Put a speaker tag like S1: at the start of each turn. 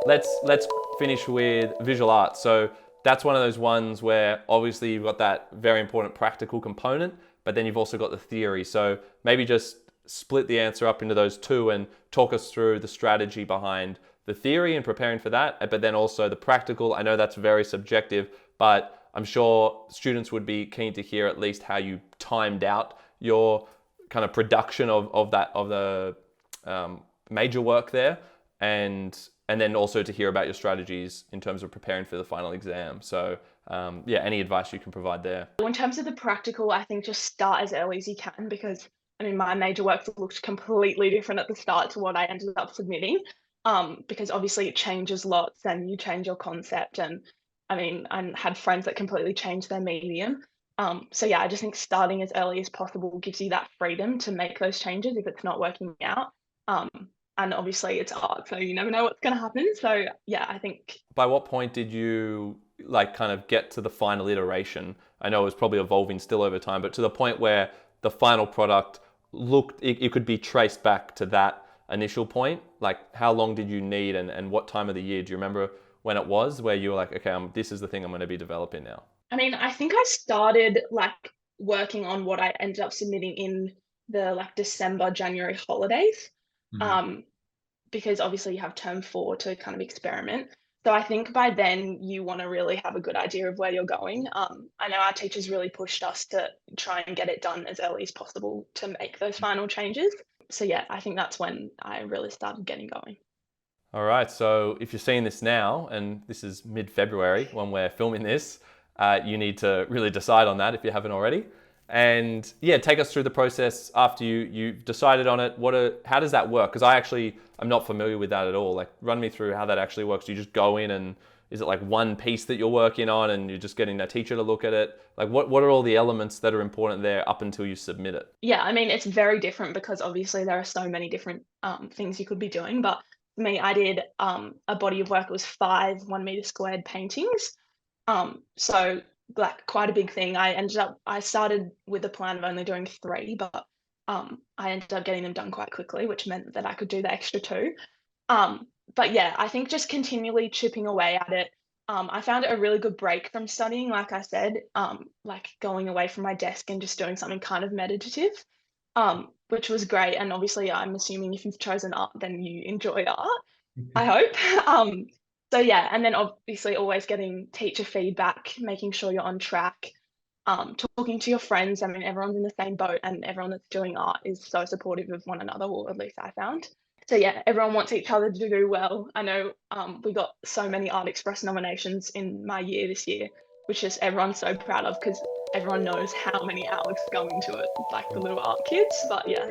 S1: Let's finish with visual arts. So that's one of those ones where obviously you've got that very important practical component, but then you've also got the theory. So maybe just split the answer up into those two and talk us through the strategy behind the theory and preparing for that, but then also the practical. I know that's very subjective, but I'm sure students would be keen to hear at least how you timed out your kind of production of the major work there, and then also to hear about your strategies in terms of preparing for the final exam. So yeah, any advice you can provide there?
S2: In terms of the practical, I think just start as early as you can because I mean my major work looked completely different at the start to what I ended up submitting. Because obviously it changes lots and you change your concept and I mean I had friends that completely changed their medium. So yeah, I just think starting as early as possible gives you that freedom to make those changes if it's not working out. Um, and obviously it's art, so you never know what's going to happen. So yeah, I think
S1: By what point did you like kind of get to the final iteration? I know it was probably evolving still over time, but to the point where the final product looked, it could be traced back to that initial point. Like how long did you need and what time of the year? Do you remember when it was where you were like, okay, this is the thing I'm going to be developing now?
S2: I mean, I think I started like working on what I ended up submitting in the like December, January holidays.
S1: Mhm.
S2: Um, because obviously you have term four to kind of experiment. So I think by then you want to really have a good idea of where you're going. I know our teachers really pushed us to try and get it done as early as possible to make those final changes. So yeah, I think that's when I really started getting going.
S1: All right, so if you're seeing this now, and this is mid-February when we're filming this, you need to really decide on that if you haven't already. And yeah, take us through the process after you've decided on it. How does that work? Because I'm not familiar with that at all. Like, run me through how that actually works. Do you just go in and is it like one piece that you're working on and you're just getting a teacher to look at it? Like, what are all the elements that are important there up until you submit it?
S2: Yeah, I mean, it's very different because obviously there are so many different things you could be doing. But for me, I did a body of work. It was 5 1 meter squared paintings. So like quite a big thing. I started with the plan of only doing three, but I ended up getting them done quite quickly, which meant that I could do the extra two. But yeah, I think just continually chipping away at it. I found it a really good break from studying, like I said, like going away from my desk and just doing something kind of meditative, which was great. And obviously, I'm assuming if you've chosen art, then you enjoy art, I hope. So yeah, and then obviously always getting teacher feedback, making sure you're on track, talking to your friends. I mean, everyone's in the same boat, and everyone that's doing art is so supportive of one another, or at least I found. So yeah, everyone wants each other to do well. I know we got so many Art Express nominations in my year this year, which is everyone's so proud of because everyone knows how many hours go into it, like the little art kids. But yeah.